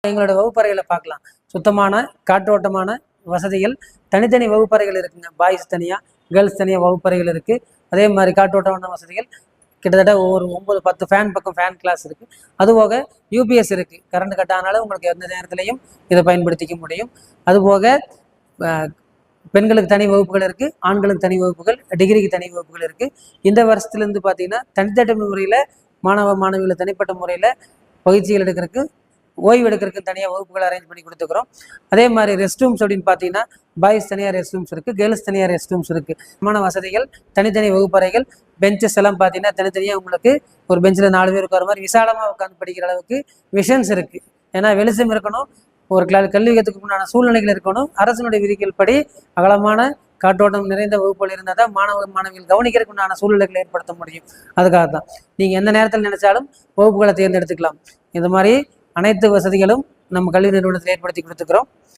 எங்களோட வகுப்பறைகளை பார்க்கலாம். சுத்தமான காற்றோட்டமான வசதிகள், தனித்தனி வகுப்பறைகள் இருக்குங்க. பாய்ஸ் தனியாக, கேர்ள்ஸ் தனியாக வகுப்பறைகள் இருக்குது. அதே மாதிரி காற்றோட்டமான வசதிகள் கிட்டத்தட்ட ஒரு 9-10 ஃபேன் பக்கம் ஃபேன் கிளாஸ் இருக்குது. அதுபோக யூபிஎஸ் இருக்குது. கரண்ட் கட் ஆனாலும் உங்களுக்கு எந்த நேரத்துலையும் இதை பயன்படுத்திக்க முடியும். அதுபோக பெண்களுக்கு தனி வகுப்புகள் இருக்குது, ஆண்களுக்கு தனி வகுப்புகள், டிகிரிக்கு தனி வகுப்புகள் இருக்குது. இந்த வருஷத்துலேருந்து பார்த்தீங்கன்னா தனித்தட்ட முறையில் மாணவிகளை தனிப்பட்ட முறையில் பயிற்சிகள் எடுக்கிறதுக்கு, ஓய்வு எடுக்கிறதுக்கு தனியாக வகுப்புகள் அரேஞ்ச் பண்ணி கொடுத்துக்கிறோம். அதே மாதிரி ரெஸ்ட் ரூம்ஸ் அப்படின்னு பார்த்தீங்கன்னா பாய்ஸ் தனியாக ரெஸ்ட் ரூம்ஸ் இருக்குது, கேர்ள்ஸ் தனியாக ரெஸ்ட் ரூம்ஸ் இருக்குது. சமமான வசதிகள், தனித்தனி வகுப்பறைகள், பெஞ்சஸ் எல்லாம் பார்த்தீங்கன்னா தனித்தனியாக உங்களுக்கு ஒரு பெஞ்சில் 4 பேர் உட்கார மாதிரி விசாலமாக உட்காந்து படிக்கிற அளவுக்கு விஷன்ஸ் இருக்குது. ஏன்னா வெளிச்சம் இருக்கணும், ஒரு கல்வி கற்றுக்கு உண்டான சூழ்நிலைகள் இருக்கணும். அரசனுடைய விதிகள் படி அகலமான காற்றோட்டம் நிறைந்த வகுப்புகள் இருந்தால் தான் மாணவிகள் கவனிக்கிறதுக்கு உண்டான சூழ்நிலைகளை ஏற்படுத்த முடியும். அதுக்காக தான் நீங்கள் எந்த நேரத்தில் நினைச்சாலும் வகுப்புகளை தேர்ந்தெடுத்துக்கலாம். இந்த மாதிரி அனைத்து வசதிகளும் நம்ம கல்வி நிறுவனத்தில் ஏற்படுத்தி கொடுத்துக்கிறோம்.